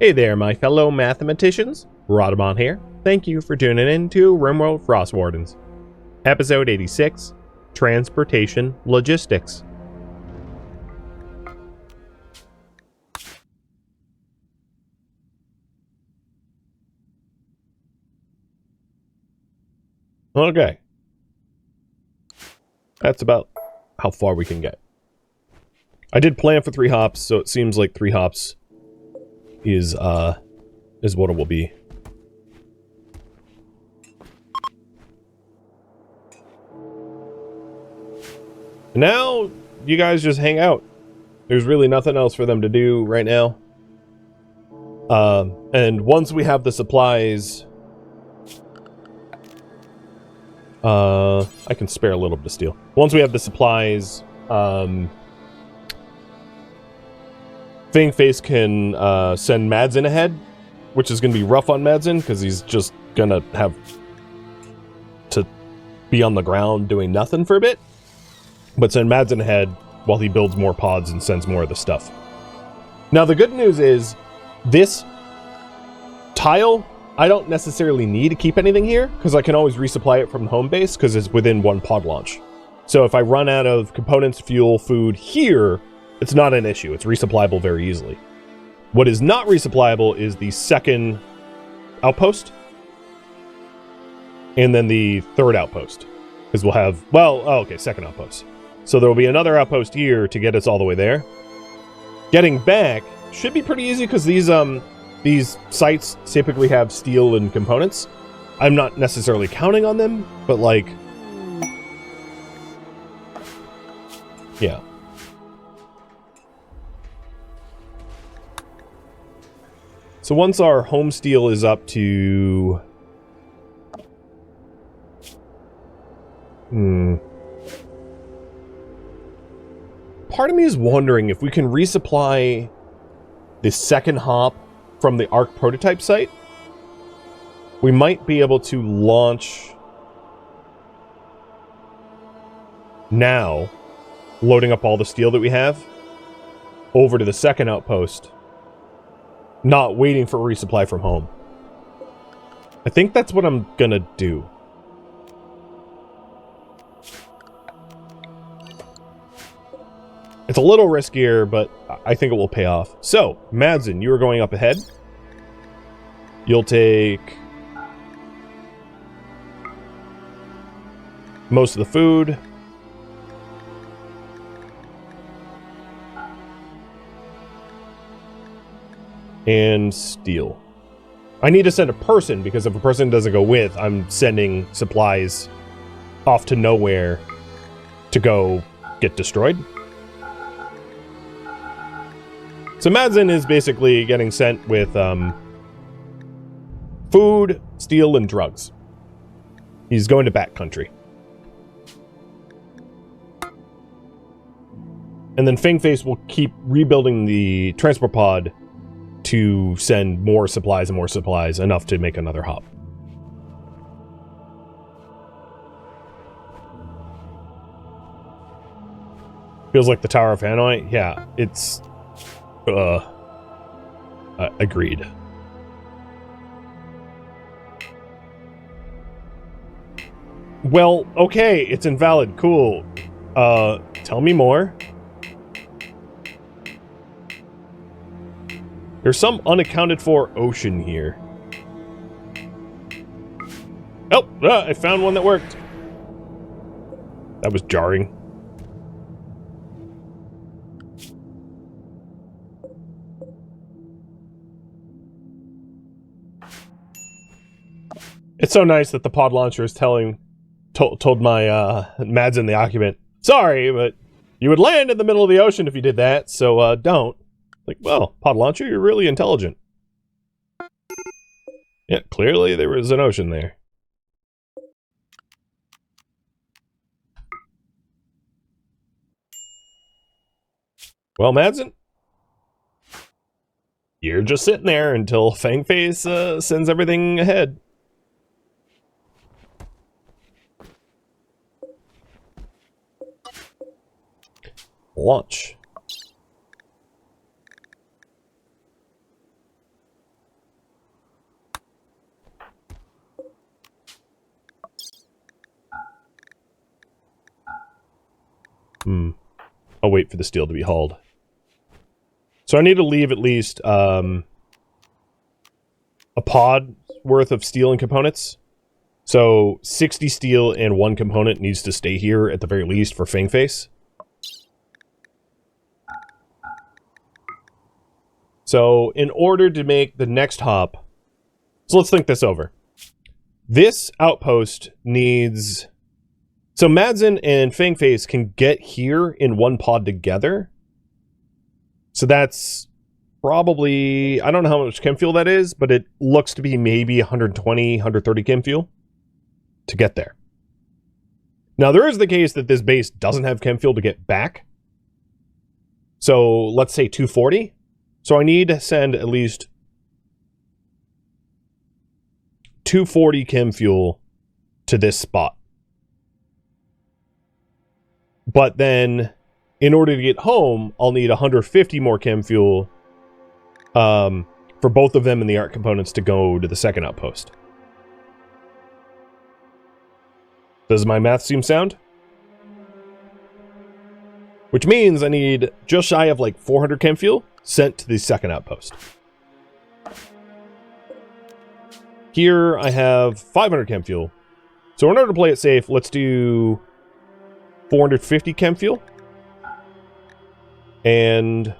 Hey there, my fellow mathematicians. Rhadamant here. Thank you for tuning in to RimWorld Frostwardens. Episode 86, Transportation Logistics. Okay. That's about how far we can get. I did plan for 3 hops, so it seems like 3 hops is what it will be. Now, you guys just hang out. There's really nothing else for them to do right now. And once we have the supplies... I can spare a little bit of steel. Once we have the supplies, Fangface can send Madzin ahead, which is going to be rough on Madzin, because he's just going to have to be on the ground doing nothing for a bit. But send Madzin ahead while he builds more pods and sends more of the stuff. Now, the good news is, this tile, I don't necessarily need to keep anything here, because I can always resupply it from the home base, because it's within 1 pod launch. So if I run out of components, fuel, food here, it's not an issue. It's resupplyable very easily. What is not resupplyable is the 2nd outpost, and then the 3rd outpost. Because we'll have, well, oh, okay, 2nd outpost. So there will be another outpost here to get us all the way there. Getting back should be pretty easy, because these sites typically have steel and components. I'm not necessarily counting on them, but like... yeah. So once our home steel is up to... Part of me is wondering if we can resupply the 2nd hop from the Arc prototype site. We might be able to launch now, loading up all the steel that we have over to the 2nd outpost, not waiting for a resupply from home. I think that's what I'm gonna do. It's a little riskier, but I think it will pay off. So, Madzin, you are going up ahead. You'll take most of the food. And steel. I need to send a person, because if a person doesn't go with, I'm sending supplies off to nowhere to go get destroyed. So Madzin is basically getting sent with food, steel, and drugs. He's going to backcountry. And then Fangface will keep rebuilding the transport pod to send more supplies and more supplies, enough to make another hop. Feels like the Tower of Hanoi? Yeah, it's... agreed. Well, okay, it's invalid. Cool. Tell me more. There's some unaccounted for ocean here. Oh, I found one that worked. That was jarring. It's so nice that the pod launcher is told my Madzin the occupant, sorry, but you would land in the middle of the ocean if you did that, so don't. Like, well, pod launcher, you're really intelligent. Yeah, clearly there was an ocean there. Well, Madzin, you're just sitting there until Fangface sends everything ahead. Launch. I'll wait for the steel to be hauled. So I need to leave at least a pod worth of steel and components. So 60 steel and 1 component needs to stay here at the very least for Fangface. So in order to make the next hop, so let's think this over. This outpost needs... So Madsen and Fangface can get here in 1 pod together. So that's probably... I don't know how much chem fuel that is, but it looks to be maybe 120, 130 chem fuel to get there. Now there is the case that this base doesn't have chem fuel to get back. So let's say 240. So I need to send at least 240 chem fuel to this spot. But then, in order to get home, I'll need 150 more chem fuel for both of them and the art components to go to the second outpost. Does my math seem sound? Which means I need just shy of like 400 chem fuel sent to the second outpost. Here I have 500 chem fuel. So in order to play it safe, let's do 450 chem fuel. And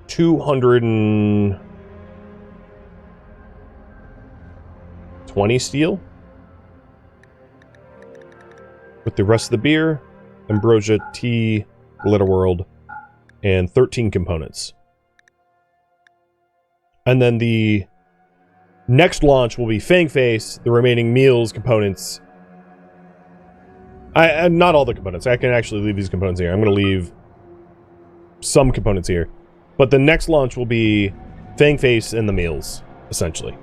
220 steel. With the rest of the beer, ambrosia, tea, RimWorld, and 13 components. And then the next launch will be Fangface, the remaining meals, components. Not all the components. I can actually leave these components here. I'm going to leave some components here. But the next launch will be Fangface and the meals, essentially.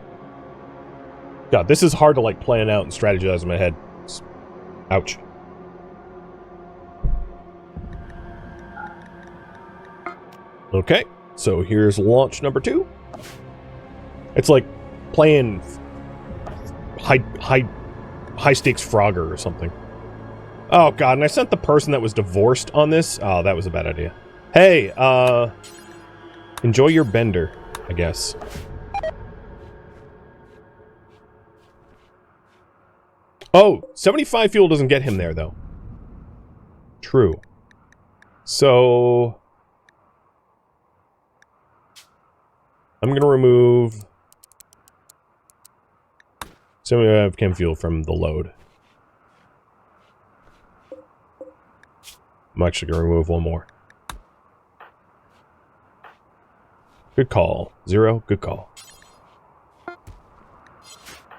God, this is hard to like plan out and strategize in my head. Ouch. Okay, so here's launch number 2. It's like playing high stakes Frogger or something. Oh god, and I sent the person that was divorced on this. Oh, that was a bad idea. Hey, enjoy your bender, I guess. Oh, 75 fuel doesn't get him there, though. True. So... I'm going to remove 75 chem fuel from the load. I'm actually going to remove one more. Good call. 0, good call.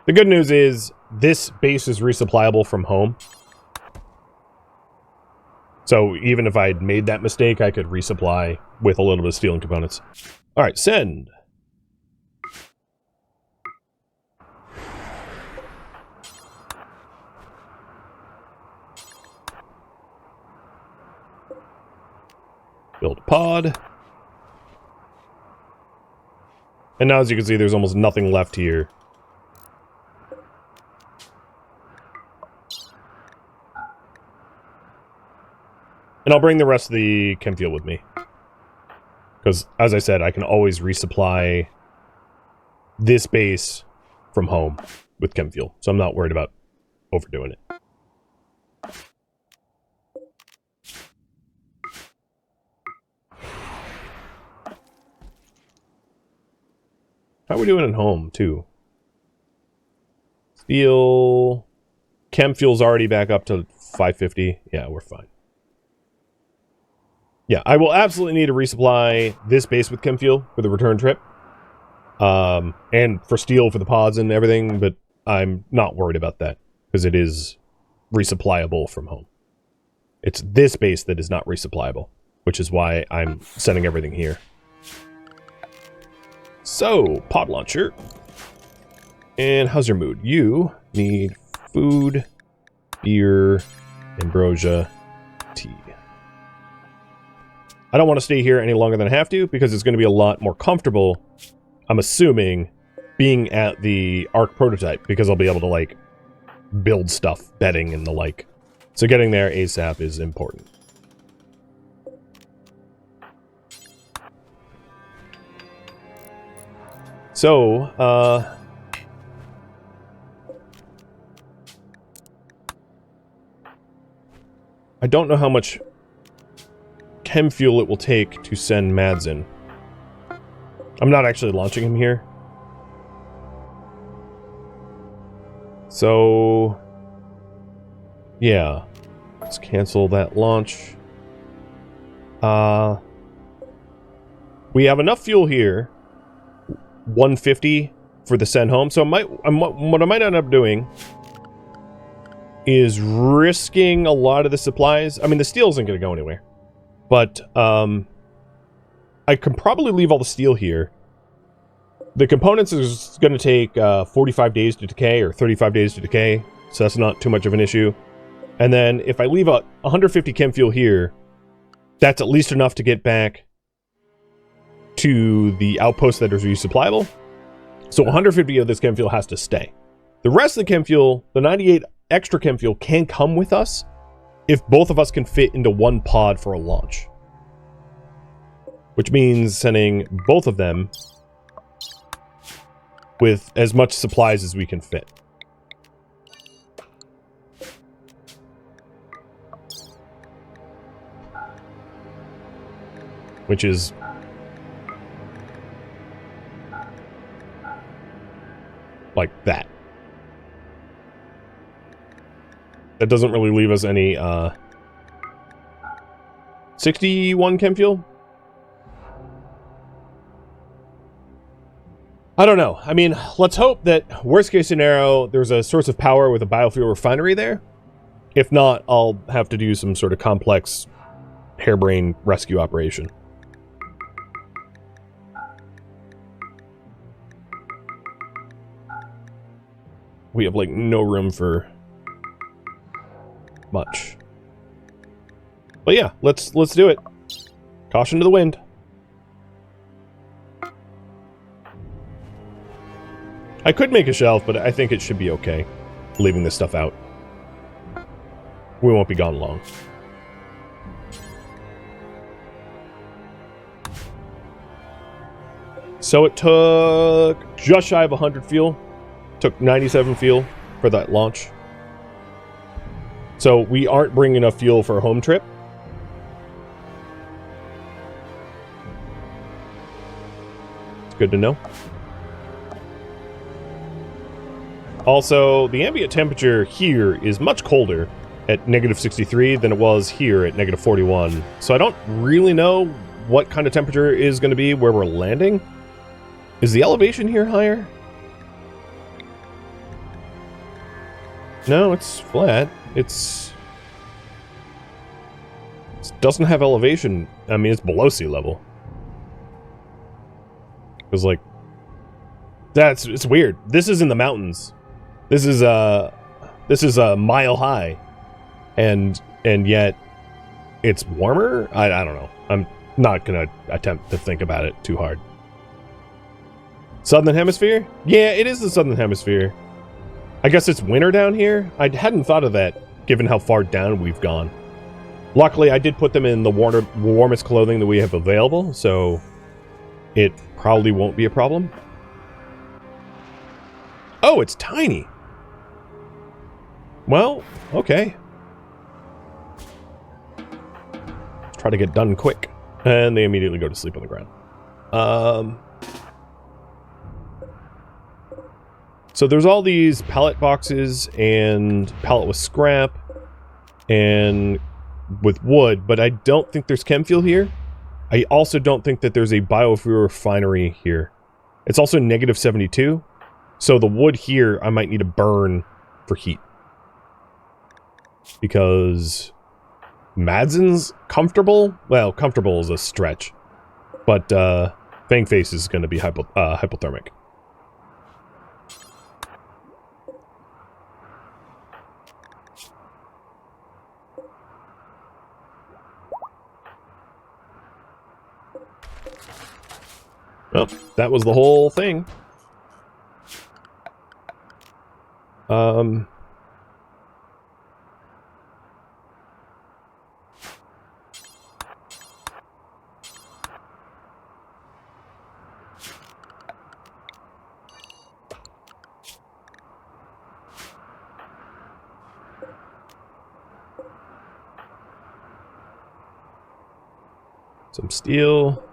The good news is, this base is resupplyable from home. So even if I had made that mistake, I could resupply with a little bit of steel and components. Alright, send. Build a pod. And now as you can see, there's almost nothing left here. And I'll bring the rest of the chem fuel with me. Because, as I said, I can always resupply this base from home with chem fuel. So I'm not worried about overdoing it. How are we doing at home, too? Steel... Chem fuel's already back up to 550. Yeah, we're fine. Yeah, I will absolutely need to resupply this base with chem fuel for the return trip. And for steel for the pods and everything, but I'm not worried about that, because it is resupplyable from home. It's this base that is not resupplyable, which is why I'm sending everything here. So, pod launcher. And how's your mood? You need food, beer, ambrosia, tea. I don't want to stay here any longer than I have to, because it's going to be a lot more comfortable, I'm assuming, being at the Arc prototype, because I'll be able to, like, build stuff, bedding and the like, So getting there ASAP is important. So, I don't know how much chem fuel it will take to send Mads in. I'm not actually launching him here. So, yeah. Let's cancel that launch. We have enough fuel here. 150 for the send home. So what I might end up doing is risking a lot of the supplies. I mean, the steel isn't going to go anywhere. But I can probably leave all the steel here. The components is going to take 45 days to decay or 35 days to decay. So that's not too much of an issue. And then if I leave 150 chem fuel here, that's at least enough to get back to the outpost that is resupplyable. So 150 of this chem fuel has to stay. The rest of the chem fuel, the 98 extra chem fuel, can come with us if both of us can fit into one pod for a launch. Which means sending both of them with as much supplies as we can fit. Which is like that. That doesn't really leave us any 61 chem fuel. I don't know. I mean, let's hope that worst case scenario, there's a source of power with a biofuel refinery there. If not, I'll have to do some sort of complex harebrained rescue operation. We have like no room for much. But yeah, let's do it. Caution to the wind. I could make a shelf, but I think it should be okay leaving this stuff out. We won't be gone long. So it took just shy of 100 fuel. Took 97 fuel for that launch. So we aren't bringing enough fuel for a home trip. It's good to know. Also, the ambient temperature here is much colder at -63 than it was here at -41. So I don't really know what kind of temperature is going to be where we're landing. Is the elevation here higher? No, it's flat. It doesn't have elevation. I mean, it's below sea level. It's like it's weird. This is in the mountains. This is a mile high, and yet it's warmer. I don't know. I'm not gonna attempt to think about it too hard. Southern Hemisphere? Yeah, it is the Southern Hemisphere. I guess it's winter down here? I hadn't thought of that, given how far down we've gone. Luckily, I did put them in the warmest clothing that we have available, so it probably won't be a problem. Oh, it's tiny! Well, okay. Let's try to get done quick. And they immediately go to sleep on the ground. So there's all these pallet boxes and pallet with scrap and with wood, but I don't think there's chem fuel here. I also don't think that there's a biofuel refinery here. It's also -72, so the wood here I might need to burn for heat. Because Madsen's comfortable? Well, comfortable is a stretch. But Fangface is going to be hypothermic. Well, that was the whole thing. Some steel.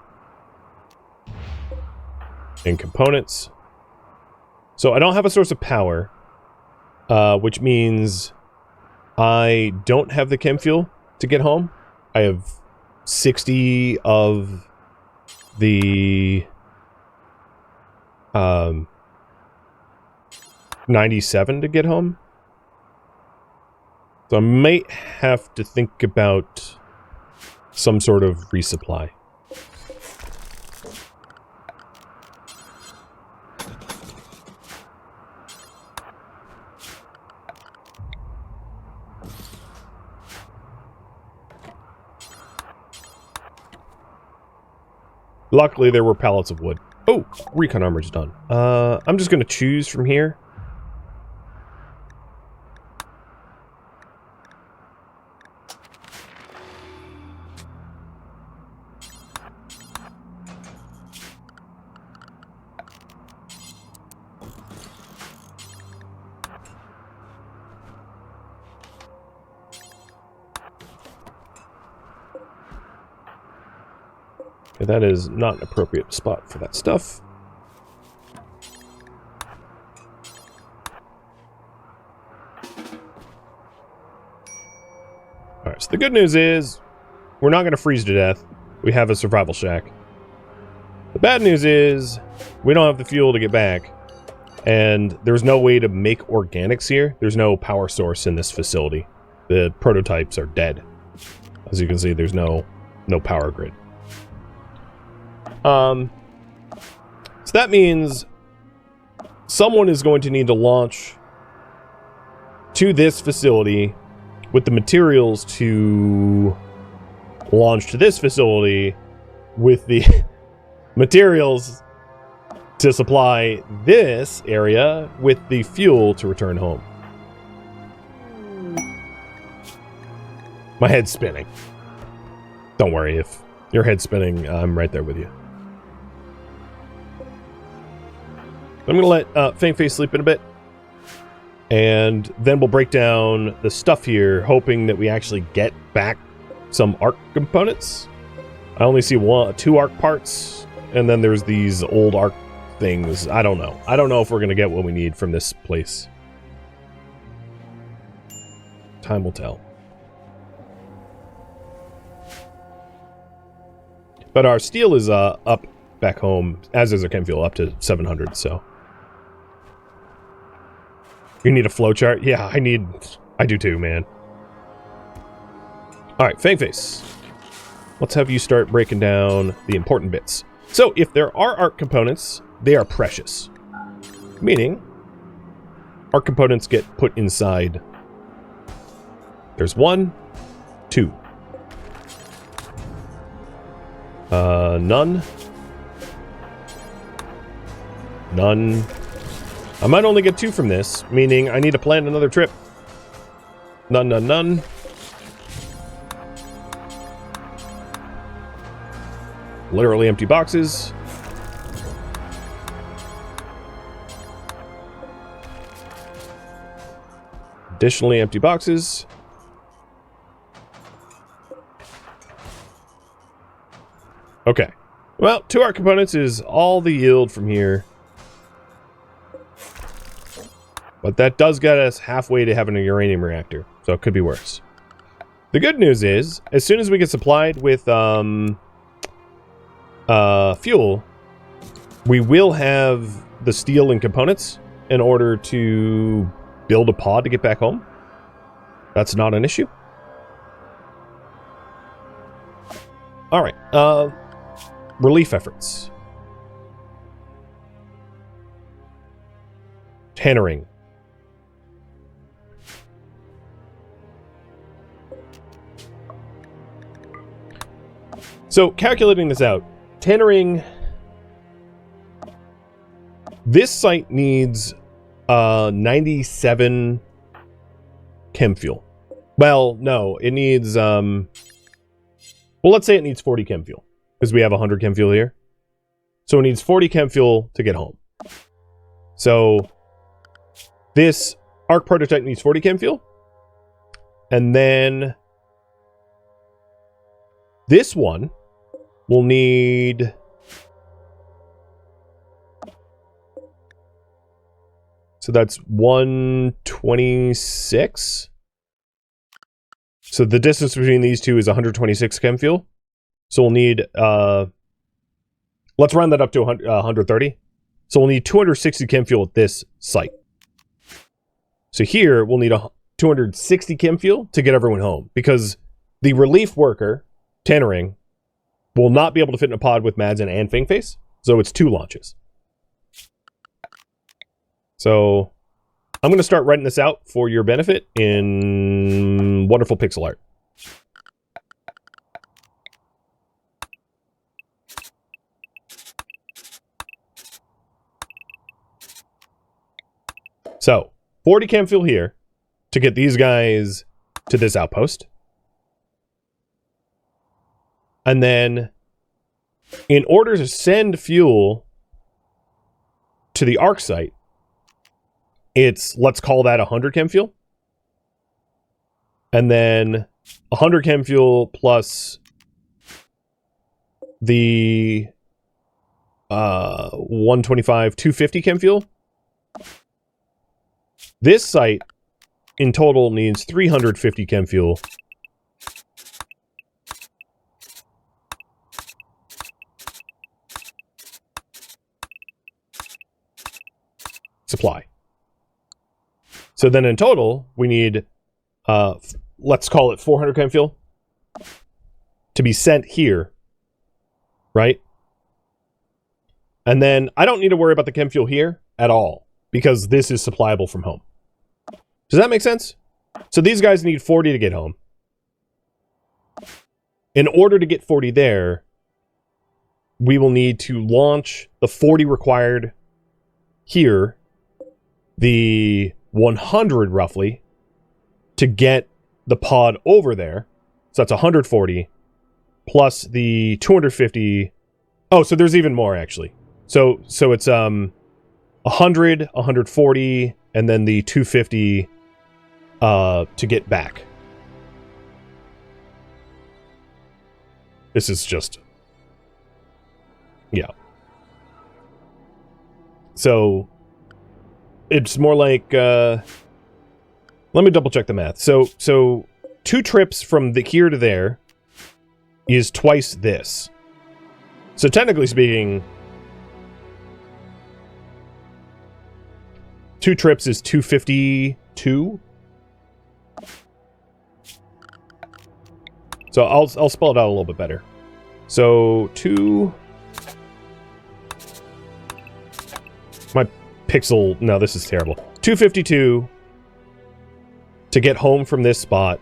And components. So I don't have a source of power, which means I don't have the chem fuel to get home. I have 60 of the 97 to get home. So I might have to think about some sort of resupply. Luckily, there were pallets of wood. Oh, recon armor's done. I'm just going to choose from here. Okay, that is not an appropriate spot for that stuff. Alright, so the good news is we're not going to freeze to death. We have a survival shack. The bad news is we don't have the fuel to get back. And there's no way to make organics here. There's no power source in this facility. The prototypes are dead. As you can see, there's no power grid. So that means someone is going to need to launch to this facility with the materials to launch to this facility with the materials to supply this area with the fuel to return home. My head's spinning. Don't worry, if your head's spinning, I'm right there with you. I'm going to let Fangface sleep in a bit. And then we'll break down the stuff here, hoping that we actually get back some arc components. I only see two arc parts, and then there's these old arc things. I don't know. I don't know if we're going to get what we need from this place. Time will tell. But our steel is up back home, as is our chem fuel, up to 700, so... You need a flowchart? Yeah, I do too, man. Alright, Fangface. Let's have you start breaking down the important bits. So, if there are arc components, they are precious. Meaning, arc components get put inside. There's 1, 2. None. None. I might only get 2 from this, meaning I need to plan another trip. None, none, none. Literally empty boxes. Additionally empty boxes. Okay. Well, 2 arc components is all the yield from here. But that does get us halfway to having a uranium reactor, so it could be worse. The good news is, as soon as we get supplied with fuel, we will have the steel and components in order to build a pod to get back home. That's not an issue. Alright, relief efforts. Tannering. So, calculating this out, tannering... This site needs 97 chem fuel. Well, no, it needs... Well, let's say it needs 40 chem fuel, because we have 100 chem fuel here. So it needs 40 chem fuel to get home. So, this arc prototype needs 40 chem fuel. And then... This one we'll need... So that's 126. So the distance between these two is 126 chem fuel. So we'll need, let's round that up to 130. So we'll need 260 chem fuel at this site. So here we'll need 260 chem fuel to get everyone home, because the relief worker, tannering, will not be able to fit in a pod with Madsen and Fingface. So it's 2 launches. So I'm going to start writing this out for your benefit in wonderful pixel art. So 40 chem fuel here to get these guys to this outpost. And then in order to send fuel to the arc site, it's, let's call that 100 chem fuel. And then 100 chem fuel plus the 125, 250 chem fuel. This site in total needs 350 chem fuel. Supply. So then in total, we need, let's call it 400 chem fuel to be sent here, right? And then I don't need to worry about the chem fuel here at all, because this is supplyable from home. Does that make sense? So these guys need 40 to get home. In order to get 40 there, we will need to launch the 40 required here, the 100 roughly, to get the pod over there. So that's 140 plus the 250. Oh, so there's even more actually. So it's 100, 140, and then the 250 to get back. This is just, yeah. So it's more like, let me double check the math. So 2 trips from here to there is twice this. So technically speaking, 2 trips is 252. So I'll spell it out a little bit better. So my pixel, no, this is terrible. 252 to get home from this spot,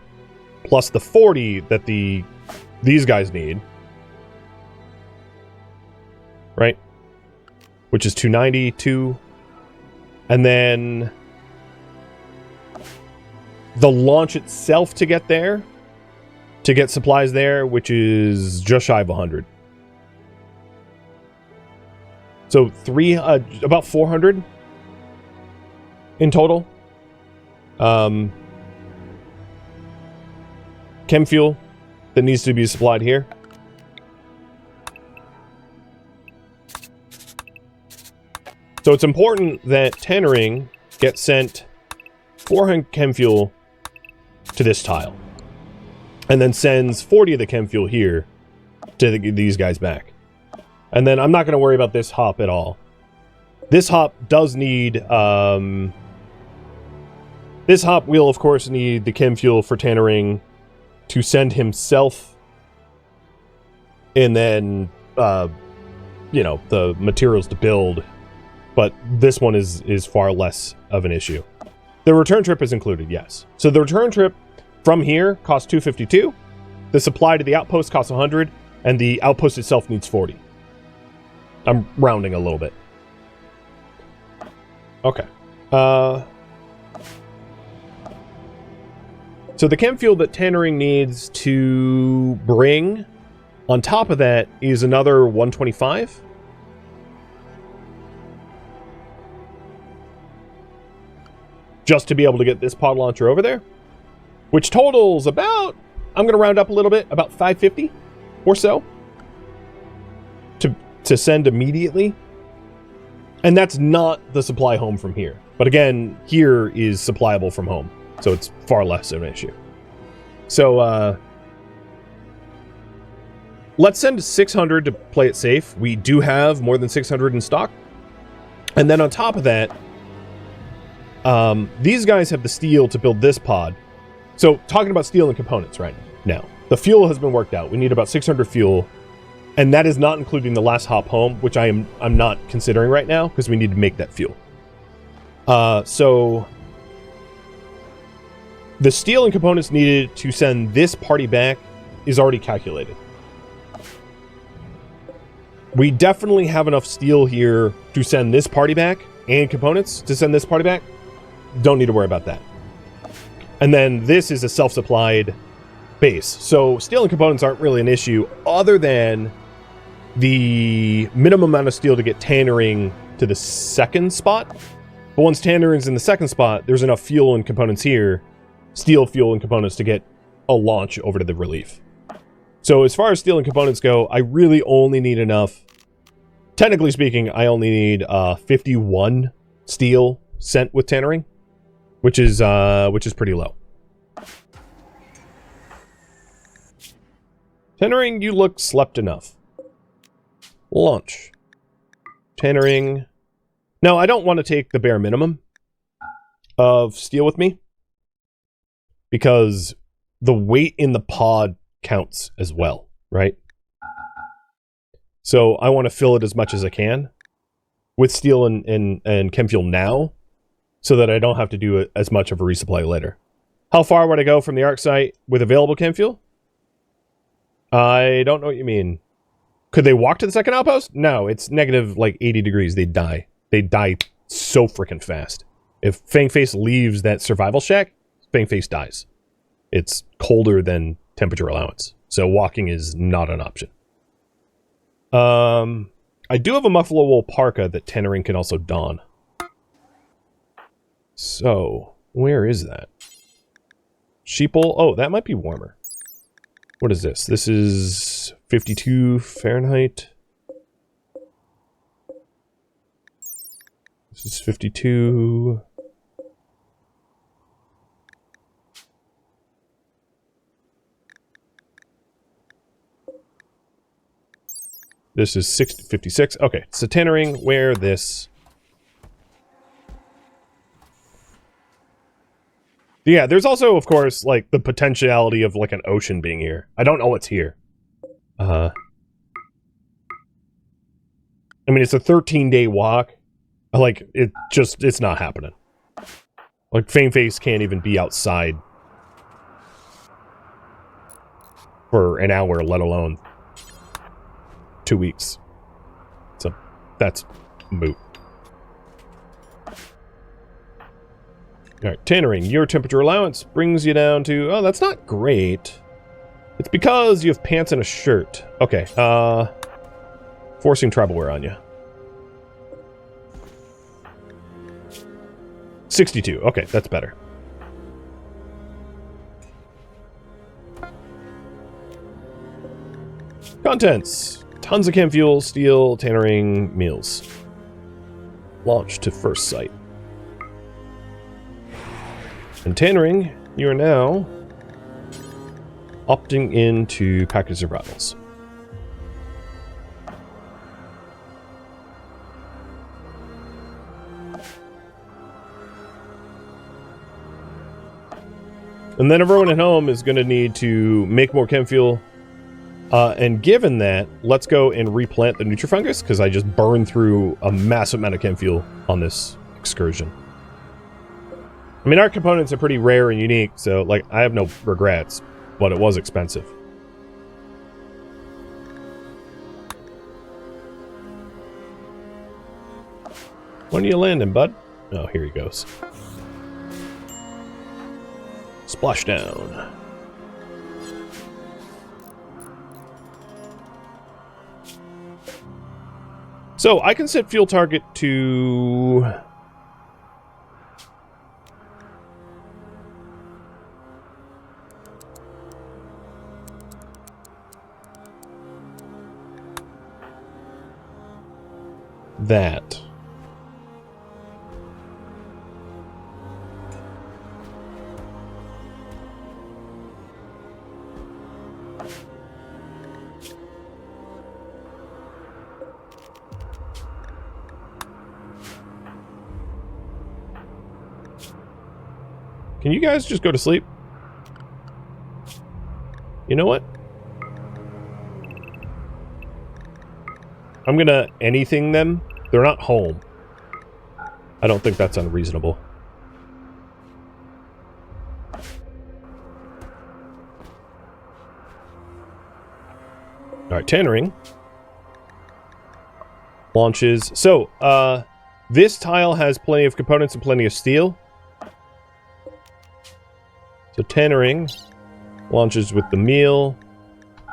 plus the 40 that these guys need, right? Which is 292. And then the launch itself to get there, to get supplies there, which is just shy of 100. So about 400 in total. Chem fuel that needs to be supplied here. So it's important that tannering gets sent 400 chem fuel to this tile, and then sends 40 of the chem fuel here to these guys back. And then I'm not going to worry about this hop at all. This hop does need, this hop will of course need the chem fuel for tannering to send himself, and then, you know, the materials to build. But this one is far less of an issue. The return trip is included, yes. So the return trip from here costs 252. The supply to the outpost costs 100, and the outpost itself needs 40. I'm rounding a little bit. Okay. So the chem fuel that tannering needs to bring on top of that is another 125. Just to be able to get this pod launcher over there, which totals about, I'm going to round up a little bit, about 550 or so. to send immediately. And that's not the supply home from here. But again, here is supplyable from home. So it's far less of an issue. So, let's send 600 to play it safe. We do have more than 600 in stock. And then on top of that, these guys have the steel to build this pod. So talking about steel and components right now. The fuel has been worked out. We need about 600 fuel. And that is not including the last hop home, which I'm not considering right now because we need to make that fuel. So the steel and components needed to send this party back is already calculated. We definitely have enough steel here to send this party back and components to send this party back. Don't need to worry about that. And then this is a self-supplied base. So steel and components aren't really an issue other than the minimum amount of steel to get tannering to the second spot. But once tannering's in the second spot, there's enough fuel and components here, steel, fuel, and components to get a launch over to the relief. So as far as steel and components go, I really only need enough. Technically speaking, I only need 51 steel sent with tannering, which is pretty low. Tannering, you look slept enough. Launch. Tannering. No, I don't want to take the bare minimum of steel with me because the weight in the pod counts as well, right? So I want to fill it as much as I can with steel and chem fuel now so that I don't have to do as much of a resupply later. How far would I go from the arc site with available chem fuel? I don't know what you mean. Could they walk to the second outpost? No, it's negative like 80 degrees. They'd die. They'd die so freaking fast. If Fangface leaves that survival shack, Fangface dies. It's colder than temperature allowance. So walking is not an option. I do have a muffalo wool parka that tannering can also don. So, where is that? Sheeple? Oh, that might be warmer. What is this? This is 52 Fahrenheit. This is 52. This is 56. Okay, so tannering, where this? Yeah, there's also, of course, like, the potentiality of, like, an ocean being here. I don't know what's here. I mean, it's a 13-day walk. Like, it's not happening. Like, Fangface can't even be outside for an hour, let alone 2 weeks. So, that's moot. Alright, tannering. Your temperature allowance brings you down to... Oh, that's not great. It's because you have pants and a shirt. Okay, forcing tribal wear on you. 62. Okay, that's better. Contents. Tons of chem fuel, steel, tannering, meals. Launch to first site. And tannering, you are now opting into package of rattles. And then everyone at home is going to need to make more chem fuel. And given that, let's go and replant the Nutrifungus, because I just burned through a massive amount of chem fuel on this excursion. I mean, our components are pretty rare and unique, so, like, I have no regrets, but it was expensive. When are you landing, bud? Oh, here he goes. Splashdown. So, I can set fuel target to... that. Can you guys just go to sleep? You know what? I'm gonna anything them. They're not home. I don't think that's unreasonable. Alright, tannering. Launches. So, this tile has plenty of components and plenty of steel. So tannering launches with the meal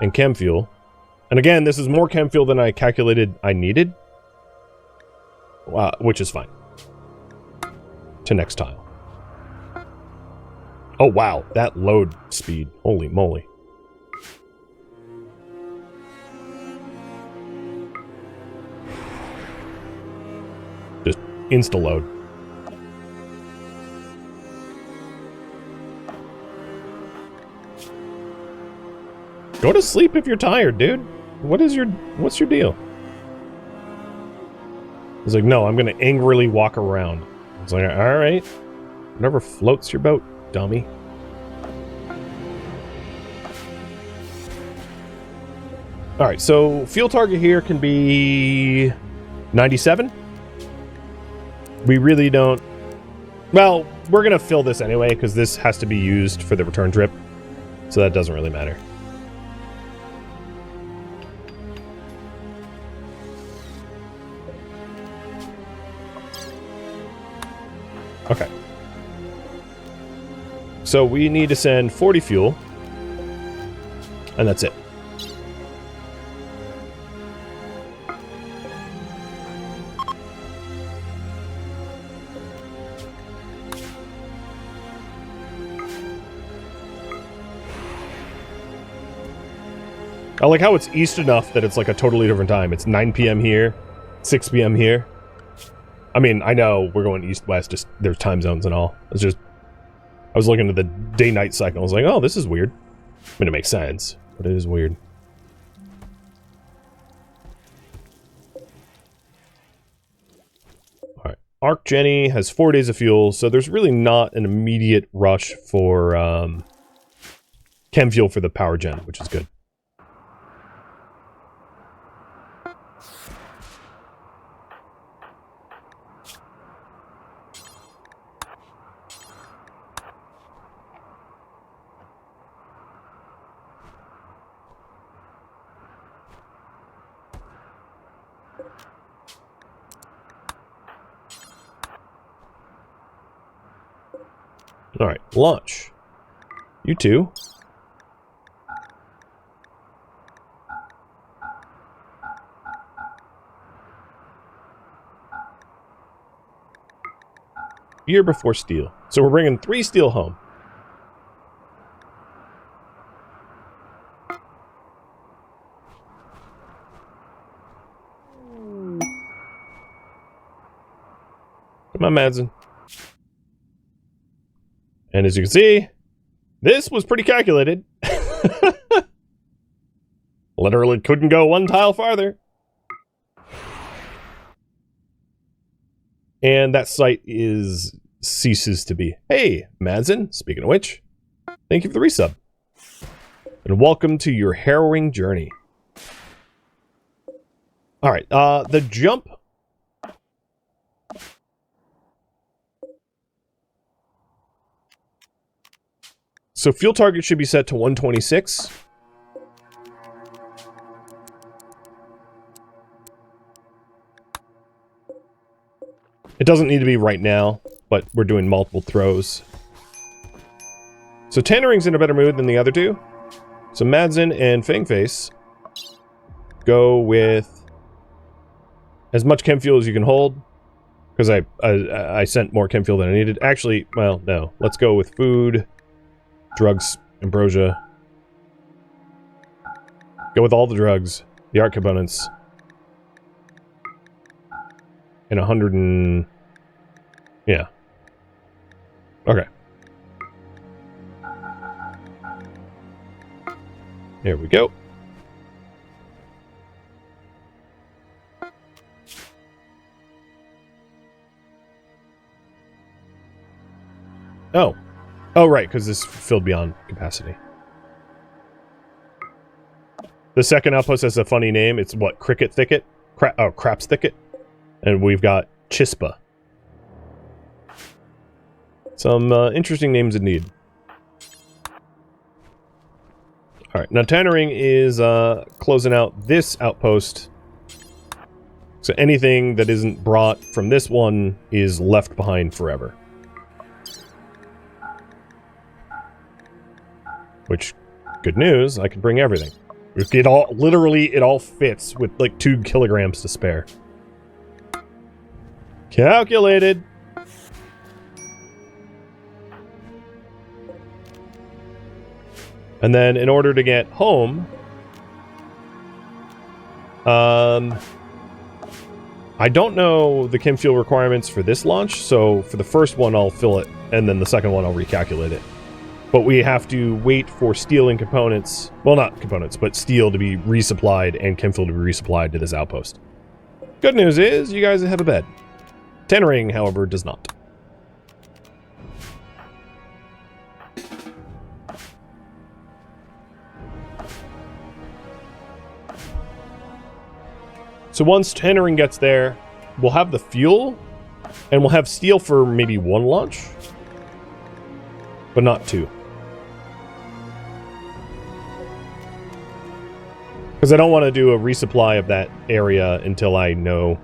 and chem fuel. And again, this is more chem fuel than I calculated I needed. Which is fine. To next tile. Oh wow, that load speed. Holy moly. Just insta-load. Go to sleep if you're tired, dude. What's your deal? He's like, no, I'm gonna angrily walk around. It's like, alright. Whatever floats your boat, dummy. Alright, so fuel target here can be 97. We really don't... Well, we're gonna fill this anyway, because this has to be used for the return trip. So that doesn't really matter. Okay. So we need to send 40 fuel. And that's it. I like how it's east enough that it's like a totally different time. It's 9 p.m. here, 6 p.m. here. I mean, I know we're going east-west, just there's time zones and all. It's just, I was looking at the day-night cycle. I was like, oh, this is weird. I mean, it makes sense, but it is weird. Alright, Arc Jenny has 4 days of fuel, so there's really not an immediate rush for chem fuel for the power gen, which is good. Alright, launch. You two. Year before steel. So we're bringing 3 steel home. Come on, Madsen. And as you can see, this was pretty calculated. Literally couldn't go 1 tile farther. And that site ceases to be. Hey, Madsen, speaking of which, thank you for the resub. And welcome to your harrowing journey. Alright, the jump. So fuel target should be set to 126. It doesn't need to be right now, but we're doing multiple throws. So Tannering's in a better mood than the other two. So Madsen and Fangface go with as much chem fuel as you can hold. Because I sent more chem fuel than I needed. Actually, well, no. Let's go with food, drugs, ambrosia. Go with all the drugs, the art components. and 100 and... Yeah. Okay. There we go. Oh. Oh, right, because this filled beyond capacity. The second outpost has a funny name. It's what? Cricket Thicket? Craps Thicket. And we've got Chispa. Some interesting names indeed. Alright, now Tannering is closing out this outpost. So anything that isn't brought from this one is left behind forever. Which, good news, I can bring everything. It all, literally, it all fits with like 2 kilograms to spare. Calculated. And then in order to get home, I don't know the chem fuel requirements for this launch, so for the first one I'll fill it, and then the second one I'll recalculate it. But we have to wait for steel and components, well, not components, but steel to be resupplied and chem fuel to be resupplied to this outpost. Good news is, you guys have a bed. Tannering, however, does not. So once Tannering gets there, we'll have the fuel, and we'll have steel for maybe 1 launch, but not 2. Because I don't want to do a resupply of that area until I know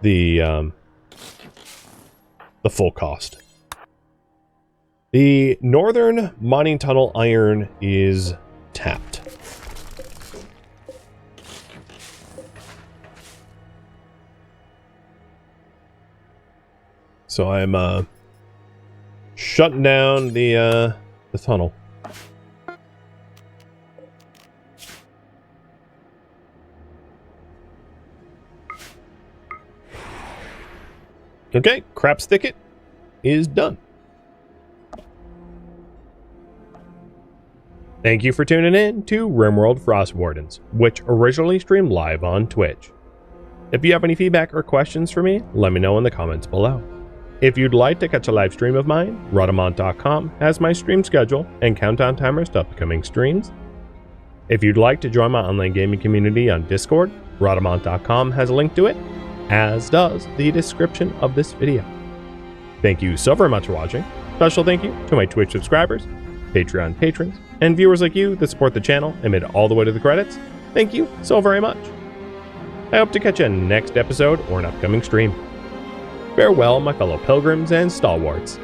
the full cost. The northern mining tunnel iron is tapped. So I'm shutting down the tunnel. Okay, Craps Thicket is done. Thank you for tuning in to RimWorld Frostwardens, which originally streamed live on Twitch. If you have any feedback or questions for me, let me know in the comments below. If you'd like to catch a live stream of mine, Rhadamant.com has my stream schedule and countdown timers to upcoming streams. If you'd like to join my online gaming community on Discord, Rhadamant.com has a link to it, as does the description of this video. Thank you so very much for watching. Special thank you to my Twitch subscribers, Patreon patrons, and viewers like you that support the channel and made it all the way to the credits. Thank you so very much. I hope to catch you in next episode or an upcoming stream. Farewell, my fellow pilgrims and stalwarts.